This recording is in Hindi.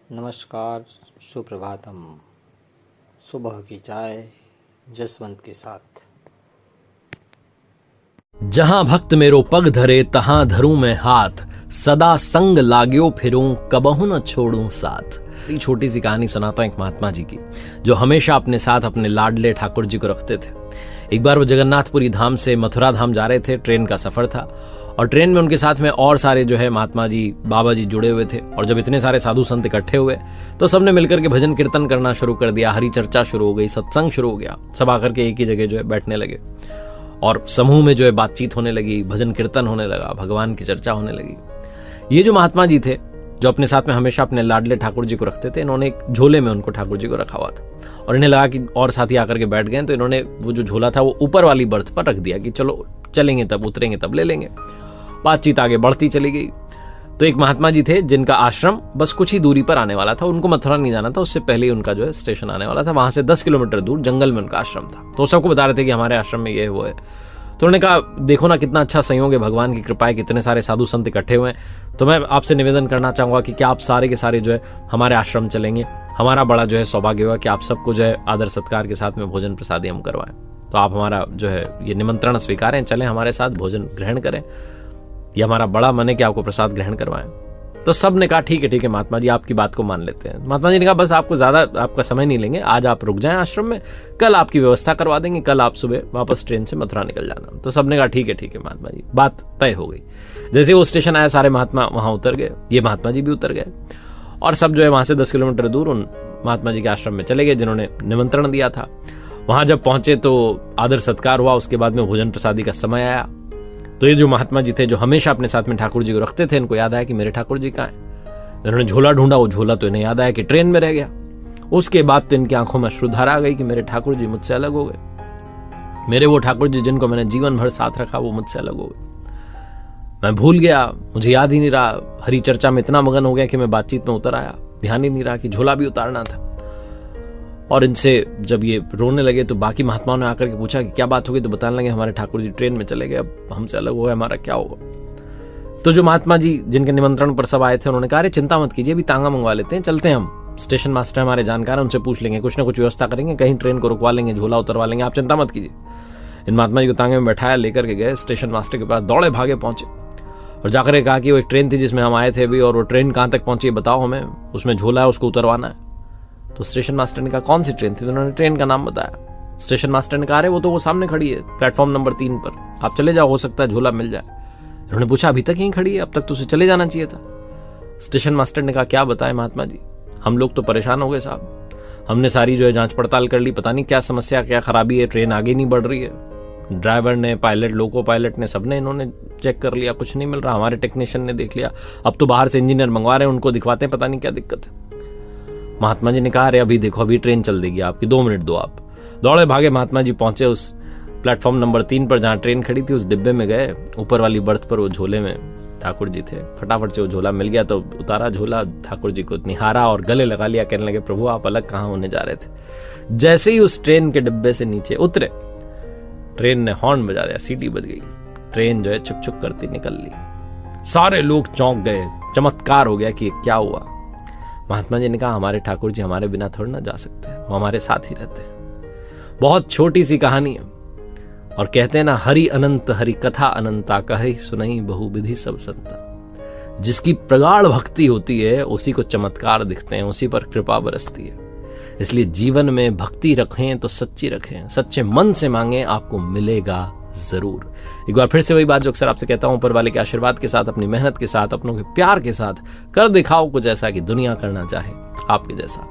नमस्कार, सुप्रभातम। सुबह की चाय जसवंत के साथ। जहां भक्त मेरो पग धरे तहां धरूं मैं हाथ, सदा संग लाग्यो फिरूं कबहू न छोड़ूं साथ। ये छोटी सी कहानी सुनाता हूं एक महात्मा जी की, जो हमेशा अपने साथ अपने लाडले ठाकुर जी को रखते थे। एक बार वो जगन्नाथपुरी धाम से मथुरा धाम जा रहे थे, ट्रेन का सफर था और ट्रेन में उनके साथ में और सारे जो है महात्मा जी बाबा जी जुड़े हुए थे। और जब इतने सारे साधु संत इकट्ठे हुए तो सबने मिलकर के भजन कीर्तन करना शुरू कर दिया, हरी चर्चा शुरू हो गई, सत्संग शुरू हो गया। सब आकर के एक ही जगह जो है बैठने लगे और समूह में जो है बातचीत होने लगी, भजन कीर्तन होने लगा, भगवान की चर्चा होने लगी। ये जो महात्मा जी थे, जो अपने साथ में हमेशा अपने लाडले ठाकुर जी को रखते थे, इन्होंने एक झोले में उनको ठाकुर जी को रखा हुआ था और इन्हें लगा कि और साथी आकर के बैठ गए, तो इन्होंने वो जो झोला था वो ऊपर वाली बर्थ पर रख दिया कि चलो चलेंगे तब उतरेंगे तब ले लेंगे। बातचीत आगे बढ़ती चली गई। तो एक महात्मा जी थे जिनका आश्रम बस कुछ ही दूरी पर आने वाला था, उनको मथुरा नहीं जाना था, उससे पहले ही उनका जो है स्टेशन आने वाला था। वहां से 10 किलोमीटर दूर जंगल में उनका आश्रम था। तो सबको बता रहे थे कि हमारे आश्रम में ये वो है। तो उन्होंने कहा, देखो ना कितना अच्छा संयोग है, भगवान की कृपा है, कितने सारे साधु संत इकट्ठे हुए हैं। तो मैं आपसे निवेदन करना चाहूंगा कि क्या आप सारे के सारे जो है हमारे आश्रम चलेंगे। हमारा बड़ा जो है सौभाग्य हुआ कि आप सबको जो है आदर सत्कार के साथ में भोजन प्रसादी हम करवाएं। तो आप हमारा जो है ये निमंत्रण स्वीकारें, चलें हमारे साथ, भोजन ग्रहण करें। ये हमारा बड़ा मन है कि आपको प्रसाद ग्रहण करवाएं। तो सब ने कहा ठीक है महात्मा जी, आपकी बात को मान लेते हैं। महात्मा जी ने कहा, बस आपको ज्यादा आपका समय नहीं लेंगे, आज आप रुक जाएं आश्रम में, कल आपकी व्यवस्था करवा देंगे, कल आप सुबह वापस ट्रेन से मथुरा निकल जाना। तो सब ने कहा ठीक है महात्मा जी, बात तय हो गई। जैसे वो स्टेशन आया, सारे महात्मा वहां उतर गए, ये महात्मा जी भी उतर गए और सब जो है वहां से 10 किलोमीटर दूर उन महात्मा जी के आश्रम में चले गए जिन्होंने निमंत्रण दिया था। वहां जब पहुंचे तो आदर सत्कार हुआ, उसके बाद में भोजन प्रसादी का समय आया। तो ये जो महात्मा जी थे, जो हमेशा अपने साथ में ठाकुर जी को रखते थे, इनको याद आया कि मेरे ठाकुर जी कहाँ हैं। इन्होंने झोला ढूंढा, वो झोला तो इन्हें याद आया कि ट्रेन में रह गया। उसके बाद तो इनकी आंखों में अश्रुधारा आ गई कि मेरे ठाकुर जी मुझसे अलग हो गए, मेरे वो ठाकुर जी जिनको मैंने जीवन भर साथ रखा वो मुझसे अलग हो गए। मैं भूल गया, मुझे याद ही नहीं रहा, हरी चर्चा में इतना मगन हो गया कि मैं बातचीत में उतर आया, ध्यान ही नहीं रहा कि झोला भी उतारना था। और इनसे जब ये रोने लगे तो बाकी महात्माओं ने आकर के पूछा कि क्या बात हो गई। तो बताने लगे, हमारे ठाकुर जी ट्रेन में चले गए, अब हमसे अलग हो गए, हमारा क्या होगा। तो जो महात्मा जी जिनके निमंत्रण पर सब आए थे, उन्होंने कहा, अरे चिंता मत कीजिए, अभी तांगा मंगवा लेते हैं, चलते हैं हम, स्टेशन मास्टर हमारे जानकार हैं, उनसे पूछ लेंगे, कुछ ना कुछ व्यवस्था करेंगे, कहीं ट्रेन को रुकवा लेंगे, झोला उतरवा लेंगे, आप चिंता मत कीजिए। इन महात्मा जी को तांगे में बैठाया, लेकर के गए स्टेशन मास्टर के पास, दौड़े भागे पहुंचे और जाकर कहा कि वो एक ट्रेन थी जिसमें हम आए थे अभी, और वो ट्रेन कहाँ तक पहुंची बताओ हमें, उसमें झोला है, उसको उतरवाना है। तो स्टेशन मास्टर ने कहा, कौन सी ट्रेन थी। तो उन्होंने ट्रेन का नाम बताया। स्टेशन मास्टर ने कहा, अरे वो तो वो सामने खड़ी है प्लेटफॉर्म नंबर 3 पर, आप चले जाओ, हो सकता है झोला मिल जाए। उन्होंने पूछा, अभी तक यहीं खड़ी है, अब तक तो उसे चले जाना चाहिए था। स्टेशन मास्टर ने कहा, क्या बताएं महात्मा जी, हम लोग तो परेशान हो गए साहब, हमने सारी जो है जांच पड़ताल कर ली, पता नहीं क्या समस्या, क्या खराबी है, ट्रेन आगे नहीं बढ़ रही है। ड्राइवर ने, पायलट, लोको पायलट ने, सबने इन्होंने चेक कर लिया, कुछ नहीं मिल रहा। हमारे टेक्नीशियन ने देख लिया, अब तो बाहर से इंजीनियर मंगवा रहे हैं, उनको दिखवाते हैं, पता नहीं क्या दिक्कत है। महात्मा जी ने कहा, अरे अभी देखो, अभी ट्रेन चल देगी आपकी, 2 मिनट दो आप। दौड़े भागे महात्मा जी पहुंचे उस प्लेटफॉर्म नंबर 3 पर जहां ट्रेन खड़ी थी, उस डिब्बे में गए, ऊपर वाली बर्थ पर वो झोले में ठाकुर जी थे। फटाफट से वो झोला मिल गया तो उतारा झोला, ठाकुर जी को निहारा और गले लगा लिया, कहने लगे, प्रभु आप अलग कहाँ होने जा रहे थे। जैसे ही उस ट्रेन के डिब्बे से नीचे उतरे, ट्रेन ने हॉर्न बजा दिया, सीटी बज गई, ट्रेन जो है छुक छुक करती निकल ली। सारे लोग चौंक गए, चमत्कार हो गया कि क्या हुआ। महात्मा जी ने कहा, हमारे ठाकुर जी हमारे बिना थोड़ा ना जा सकते हैं, वो हमारे साथ ही रहते हैं। बहुत छोटी सी कहानी है और कहते हैं ना, हरि अनंत हरि कथा अनंता, कहे सुनई बहु विधि सब संता। जिसकी प्रगाढ़ भक्ति होती है उसी को चमत्कार दिखते हैं, उसी पर कृपा बरसती है। इसलिए जीवन में भक्ति रखें तो सच्ची रखें, सच्चे मन से मांगे, आपको मिलेगा जरूर। एक बार फिर से वही बात जो अक्सर आपसे कहता हूं, ऊपर वाले के आशीर्वाद के साथ, अपनी मेहनत के साथ, अपनों के प्यार के साथ कर दिखाओ कुछ ऐसा कि दुनिया करना चाहे आपके जैसा।